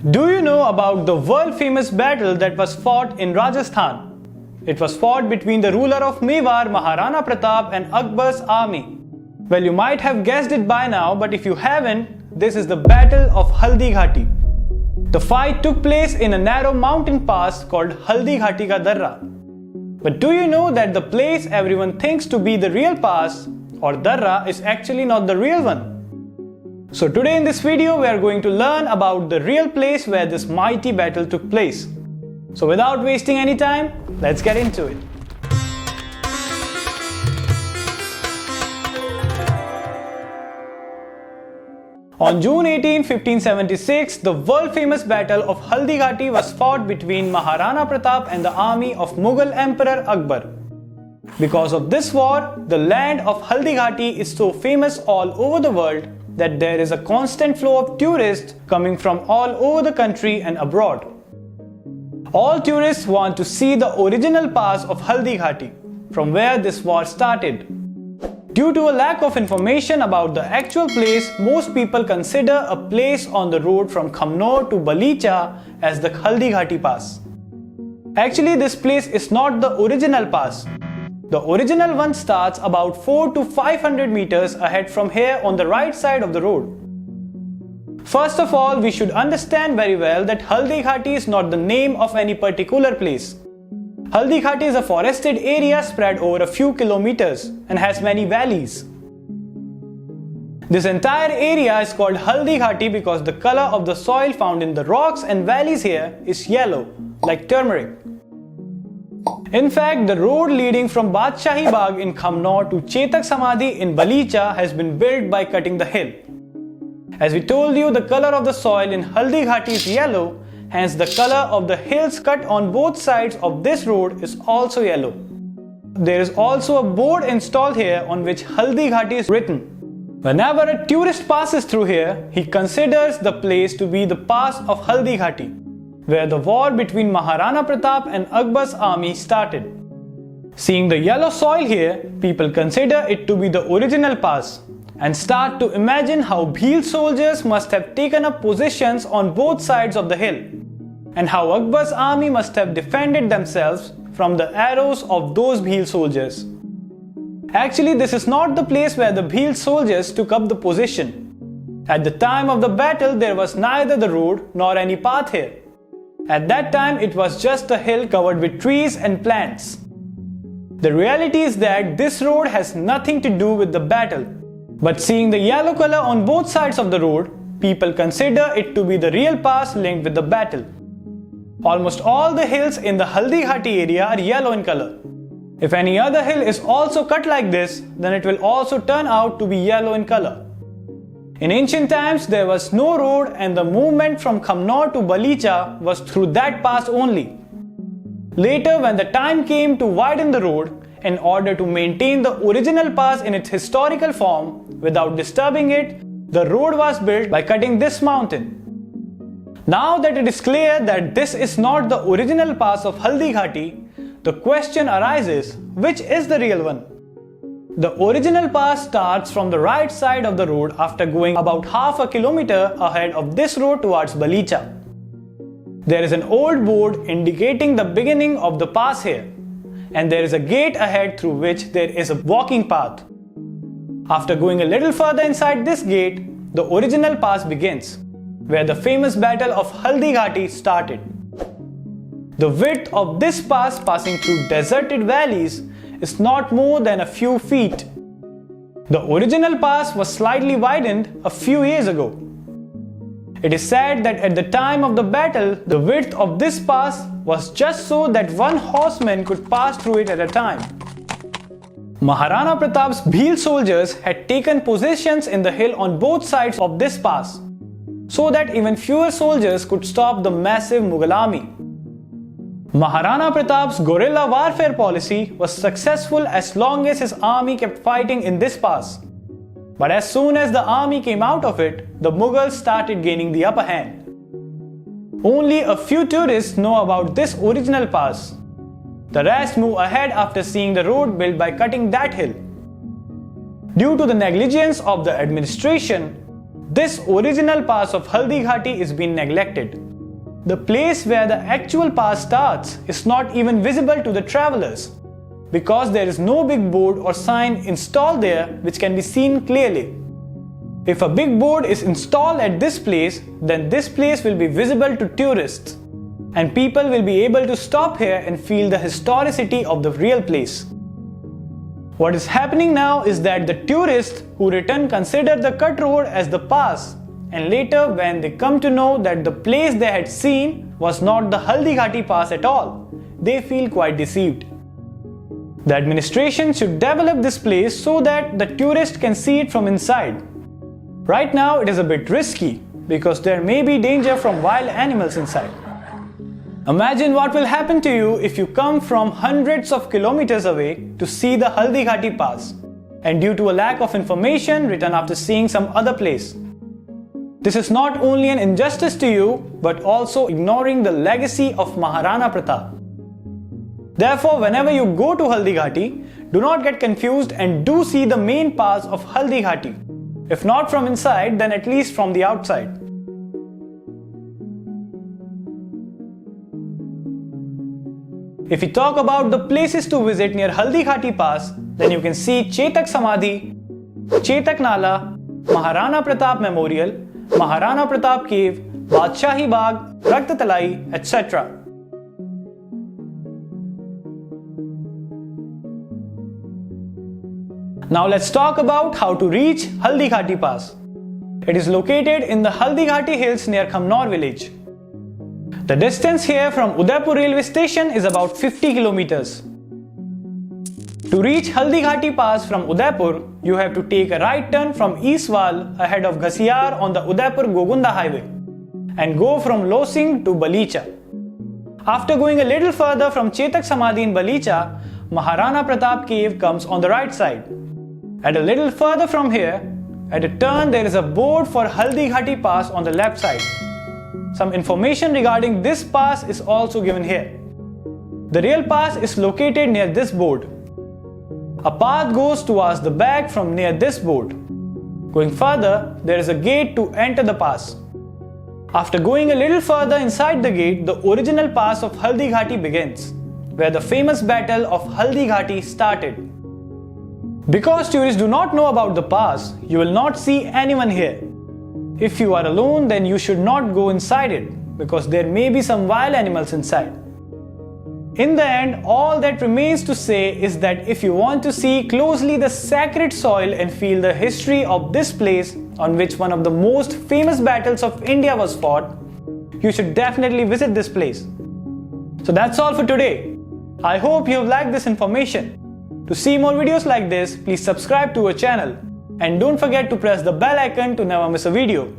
Do you know about the world famous battle that was fought in Rajasthan? It was fought between the ruler of Mewar, Maharana Pratap and Akbar's army. Well, you might have guessed it by now, but if you haven't, this is the Battle of Haldighati. The fight took place in a narrow mountain pass called Haldighati ka Darra. But do you know that the place everyone thinks to be the real pass or Darra is actually not the real one? So today in this video we are going to learn about the real place where this mighty battle took place. So without wasting any time, let's get into it. On June 18, 1576, the world-famous battle of Haldighati was fought between Maharana Pratap and the army of Mughal Emperor Akbar. Because of this war, the land of Haldighati is so famous all over the world that there is a constant flow of tourists coming from all over the country and abroad. All tourists want to see the original pass of Haldighati, from where this war started. Due to a lack of information about the actual place, most people consider a place on the road from Khamnor to Balicha as the Haldighati Pass. Actually, this place is not the original pass. The original one starts about 400 to 500 meters ahead from here on the right side of the road. First of all, we should understand very well that Haldighati is not the name of any particular place. Haldighati is a forested area spread over a few kilometers and has many valleys. This entire area is called Haldighati because the color of the soil found in the rocks and valleys here is yellow, like turmeric. In fact, the road leading from Badshahi Bagh in Khamnor to Chetak Samadhi in Balicha has been built by cutting the hill. As we told you, the color of the soil in Haldighati is yellow, hence the color of the hills cut on both sides of this road is also yellow. There is also a board installed here on which Haldighati is written. Whenever a tourist passes through here, he considers the place to be the pass of Haldighati, where the war between Maharana Pratap and Akbar's army started. Seeing the yellow soil here, people consider it to be the original pass and start to imagine how Bhil soldiers must have taken up positions on both sides of the hill, and how Akbar's army must have defended themselves from the arrows of those Bhil soldiers. Actually, this is not the place where the Bhil soldiers took up the position. At the time of the battle, there was neither the road nor any path here. At that time, it was just a hill covered with trees and plants. The reality is that this road has nothing to do with the battle. But seeing the yellow color on both sides of the road, people consider it to be the real pass linked with the battle. Almost all the hills in the Haldighati area are yellow in color. If any other hill is also cut like this, then it will also turn out to be yellow in color. In ancient times, there was no road and the movement from Khamnor to Balicha was through that pass only. Later, when the time came to widen the road, in order to maintain the original pass in its historical form without disturbing it, the road was built by cutting this mountain. Now that it is clear that this is not the original pass of Haldighati, the question arises, which is the real one? The original pass starts from the right side of the road after going about half a kilometer ahead of this road towards Balicha. There is an old board indicating the beginning of the pass here, and there is a gate ahead through which there is a walking path. After going a little further inside this gate, the original pass begins, where the famous battle of Haldighati started. The width of this pass passing through deserted valleys is not more than a few feet. The original pass was slightly widened a few years ago. It is said that at the time of the battle, the width of this pass was just so that one horseman could pass through it at a time. Maharana Pratap's Bhil soldiers had taken positions in the hill on both sides of this pass, so that even fewer soldiers could stop the massive Mughal army. Maharana Pratap's guerrilla warfare policy was successful as long as his army kept fighting in this pass. But as soon as the army came out of it, the Mughals started gaining the upper hand. Only a few tourists know about this original pass. The rest move ahead after seeing the road built by cutting that hill. Due to the negligence of the administration, this original pass of Haldighati is being neglected. The place where the actual pass starts is not even visible to the travelers because there is no big board or sign installed there which can be seen clearly. If a big board is installed at this place, then this place will be visible to tourists and people will be able to stop here and feel the historicity of the real place. What is happening now is that the tourists who return consider the cut road as the pass, and later when they come to know that the place they had seen was not the Haldighati pass at all, they feel quite deceived. The administration should develop this place so that the tourist can see it from inside. Right now it is a bit risky because there may be danger from wild animals inside. Imagine what will happen to you if you come from hundreds of kilometers away to see the Haldighati pass and due to a lack of information return after seeing some other place. This is not only an injustice to you but also ignoring the legacy of Maharana Pratap. Therefore, whenever you go to Haldighati, do not get confused and do see the main pass of Haldighati. If not from inside, then at least from the outside. If we talk about the places to visit near Haldighati Pass, then you can see Chetak Samadhi, Chetak Nala, Maharana Pratap Memorial, Maharana Pratap Cave, Badshahi Bagh, Rakht Talai, etc. Now let's talk about how to reach Haldighati Pass. It is located in the Haldighati hills near Khamnor village. The distance here from Udaipur railway station is about 50 kilometers. To reach Haldighati Pass from Udaipur, you have to take a right turn from Eastwal ahead of Ghasiyar on the Udaipur-Gogunda highway and go from Losing to Balicha. After going a little further from Chetak Samadhi in Balicha, Maharana Pratap Cave comes on the right side. And a little further from here, at a turn there is a board for Haldighati Pass on the left side. Some information regarding this pass is also given here. The real pass is located near this board. A path goes towards the back from near this board. Going further, there is a gate to enter the pass. After going a little further inside the gate, the original pass of Haldighati begins, where the famous battle of Haldighati started. Because tourists do not know about the pass, you will not see anyone here. If you are alone, then you should not go inside it because there may be some wild animals inside. In the end, all that remains to say is that if you want to see closely the sacred soil and feel the history of this place on which one of the most famous battles of India was fought, you should definitely visit this place. So that's all for today. I hope you have liked this information. To see more videos like this, please subscribe to our channel. And don't forget to press the bell icon to never miss a video.